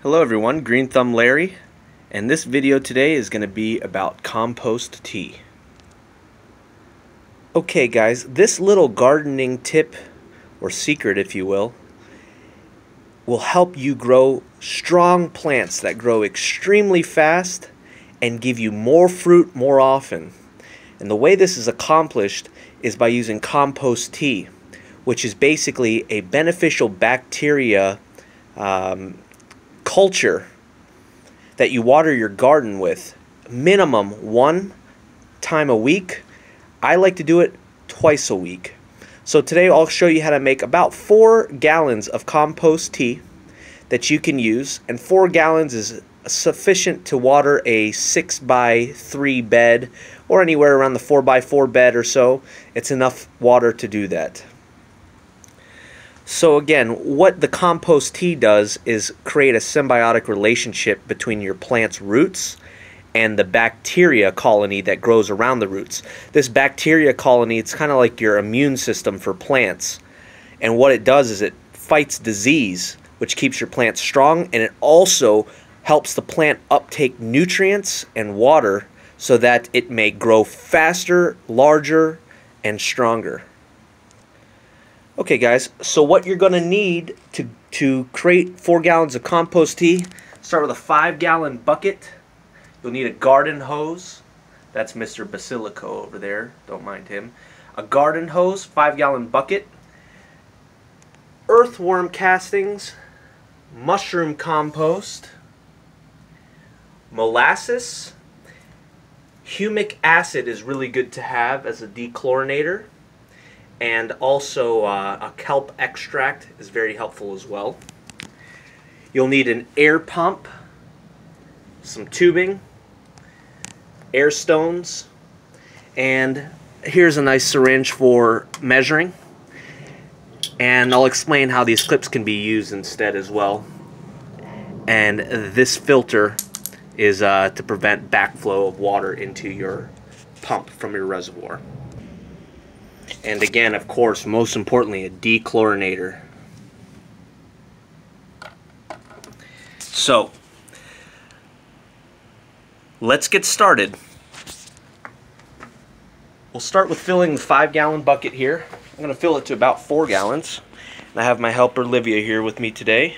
Hello everyone, Green Thumb Larry, and this video today is going to be about compost tea. Okay guys, this little gardening tip, or secret if you will help you grow strong plants that grow extremely fast and give you more fruit more often. And the way this is accomplished is by using compost tea, which is basically a beneficial bacteria culture that you water your garden with minimum 1 time a week. I like to do it twice a week. So today I'll show you how to make about 4 gallons of compost tea that you can use, and 4 gallons is sufficient to water a 6x3 bed or anywhere around the 4x4 bed or so. It's enough water to do that. So again, what the compost tea does is create a symbiotic relationship between your plant's roots and the bacteria colony that grows around the roots. This bacteria colony, it's kind of like your immune system for plants. And what it does is it fights disease, which keeps your plant strong, and it also helps the plant uptake nutrients and water so that it may grow faster, larger, and stronger. Okay guys, so what you're going to need to create 4 gallons of compost tea, start with a 5-gallon bucket. You'll need a garden hose. That's Mr. Basilico over there, don't mind him. A garden hose, 5-gallon bucket, earthworm castings, mushroom compost, molasses. Humic acid is really good to have as a dechlorinator. And also a kelp extract is very helpful as well. You'll need an air pump, some tubing, air stones, and here's a nice syringe for measuring. And I'll explain how these clips can be used instead as well. And this filter is to prevent backflow of water into your pump from your reservoir. And again, of course, most importantly, a dechlorinator. So, let's get started. We'll start with filling the 5-gallon bucket here. I'm going to fill it to about 4 gallons. And I have my helper, Livia, here with me today.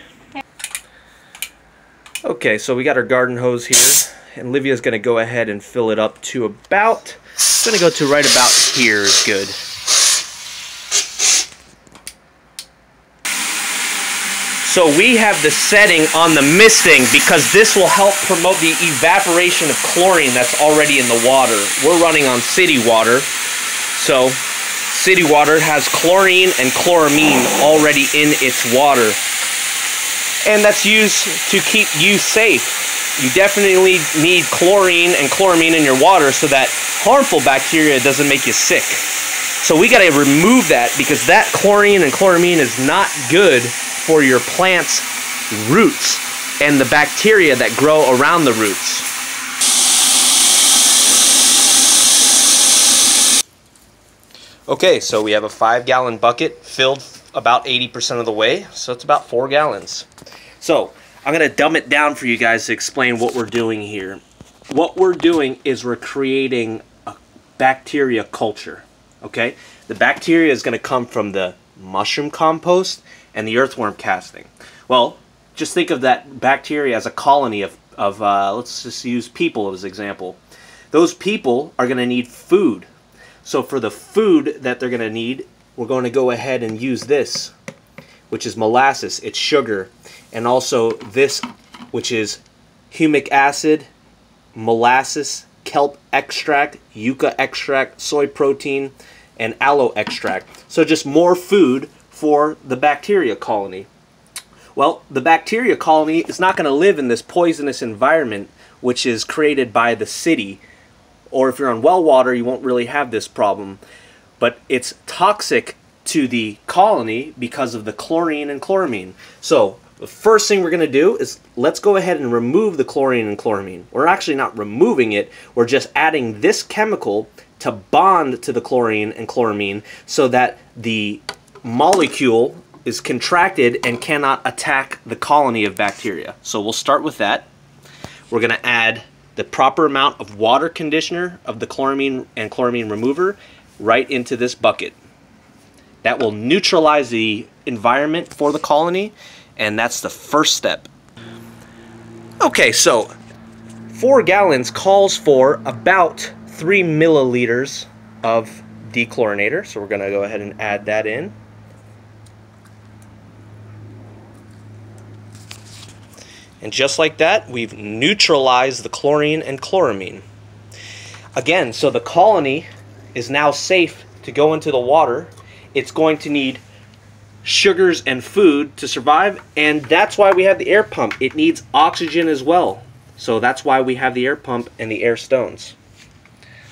Okay, so we got our garden hose here. And Livia's going to go ahead and fill it up to about, it's going to go to right about here is good. So we have the setting on the misting because this will help promote the evaporation of chlorine that's already in the water. We're running on city water, so city water has chlorine and chloramine already in its water. And that's used to keep you safe. You definitely need chlorine and chloramine in your water so that harmful bacteria doesn't make you sick. So we got to remove that because that chlorine and chloramine is not good for your plant's roots and the bacteria that grow around the roots. Okay, so we have a 5-gallon bucket filled about 80% of the way, so it's about 4 gallons. So I'm going to dumb it down for you guys to explain what we're doing here. What we're doing is we're creating a bacteria culture. Okay, the bacteria is going to come from the mushroom compost and the earthworm casting. Well, just think of that bacteria as a colony of let's just use people as an example. Those people are going to need food. So for the food that they're going to need, we're going to go ahead and use this, which is molasses. It's sugar. And also this, which is humic acid, molasses, kelp extract, yucca extract, soy protein, and aloe extract. So just more food for the bacteria colony. Well, the bacteria colony is not going to live in this poisonous environment which is created by the city. Or if you're on well water, you won't really have this problem. But it's toxic to the colony because of the chlorine and chloramine. So the first thing we're going to do is let's go ahead and remove the chlorine and chloramine. We're actually not removing it. We're just adding this chemical to bond to the chlorine and chloramine so that the molecule is contracted and cannot attack the colony of bacteria. So we'll start with that. We're going to add the proper amount of water conditioner of the chloramine and chloramine remover right into this bucket. That will neutralize the environment for the colony, and that's the first step. Okay, so 4 gallons calls for about 3 milliliters of dechlorinator, so we're going to go ahead and add that in. And just like that, we've neutralized the chlorine and chloramine. Again, so the colony is now safe to go into the water. It's going to need sugars and food to survive, and that's why we have the air pump. It needs oxygen as well. So that's why we have the air pump and the air stones.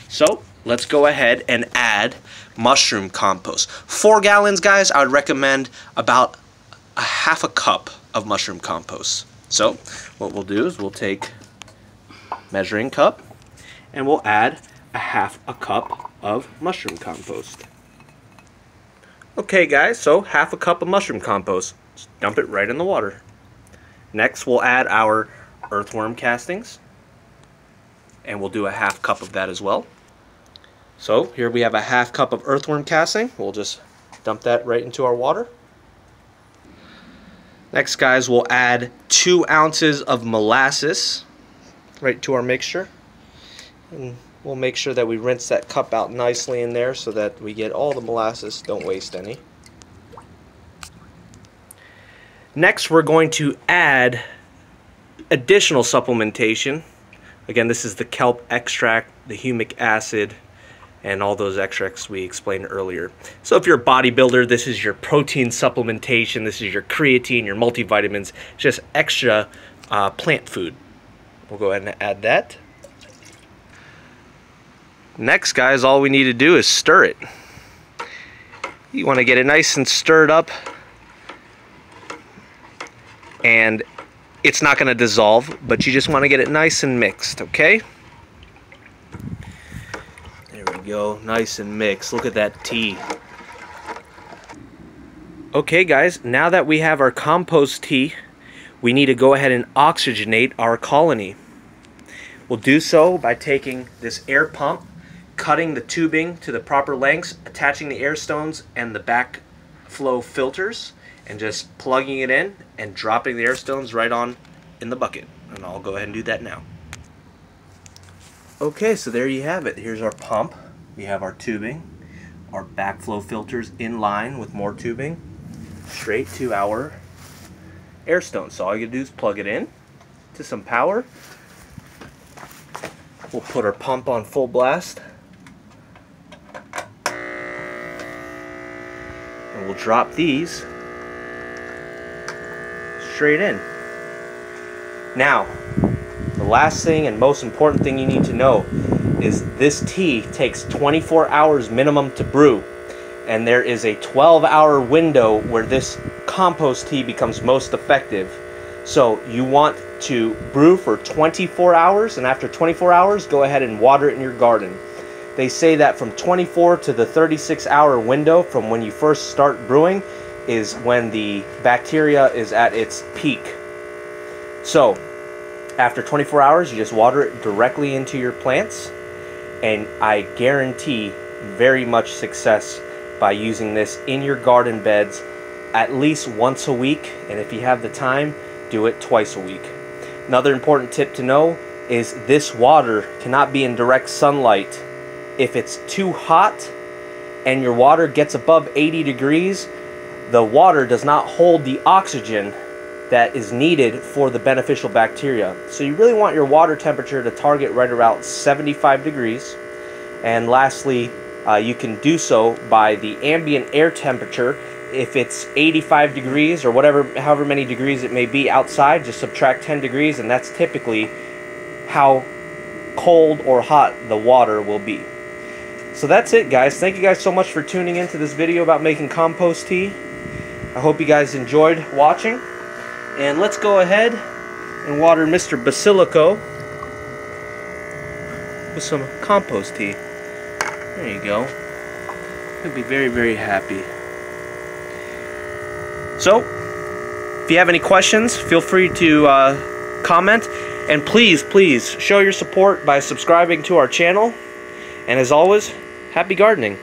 So let's go ahead and add mushroom compost. 4 gallons, guys, I would recommend about a half a cup of mushroom compost. So what we'll do is we'll take measuring cup and we'll add a half a cup of mushroom compost. Okay guys, so half a cup of mushroom compost. Just dump it right in the water. Next we'll add our earthworm castings, and we'll do a half cup of that as well. So here we have a half cup of earthworm casting. We'll just dump that right into our water. Next guys, we'll add 2 ounces of molasses right to our mixture. And we'll make sure that we rinse that cup out nicely in there so that we get all the molasses, don't waste any. Next we're going to add additional supplementation. Again, this is the kelp extract, the humic acid, and all those extracts we explained earlier. So if you're a bodybuilder, this is your protein supplementation, this is your creatine, your multivitamins, just extra plant food. We'll go ahead and add that. Next, guys, all we need to do is stir it. You want to get it nice and stirred up, and it's not going to dissolve, but you just want to get it nice and mixed, okay? There we go, nice and mixed. Look at that tea. Okay guys, now that we have our compost tea, we need to go ahead and oxygenate our colony. We'll do so by taking this air pump, cutting the tubing to the proper lengths, attaching the air stones and the backflow filters, and just plugging it in and dropping the air stones right on in the bucket. And I'll go ahead and do that now. Okay, so there you have it. Here's our pump. We have our tubing, our backflow filters in line with more tubing, straight to our air stone. So all you do is plug it in to some power. We'll put our pump on full blast. And we'll drop these straight in. Now, the last thing and most important thing you need to know is this tea takes 24 hours minimum to brew, and there is a 12-hour window where this compost tea becomes most effective. So you want to brew for 24 hours, and after 24 hours go ahead and water it in your garden. They say that from 24 to the 36-hour window from when you first start brewing is when the bacteria is at its peak. So after 24 hours, you just water it directly into your plants, and I guarantee very much success by using this in your garden beds at least once a week, and if you have the time, do it twice a week. Another important tip to know is this water cannot be in direct sunlight. If it's too hot and your water gets above 80 degrees, the water does not hold the oxygen that is needed for the beneficial bacteria. So you really want your water temperature to target right around 75 degrees. And lastly, you can do so by the ambient air temperature. If it's 85 degrees or however many degrees it may be outside, just subtract 10 degrees, and that's typically how cold or hot the water will be. So that's it, guys. Thank you guys so much for tuning into this video about making compost tea. I hope you guys enjoyed watching. And let's go ahead and water Mr. Basilico with some compost tea. There you go. He'll be very, very happy. So, if you have any questions, feel free to comment. And please, please show your support by subscribing to our channel. And as always, happy gardening.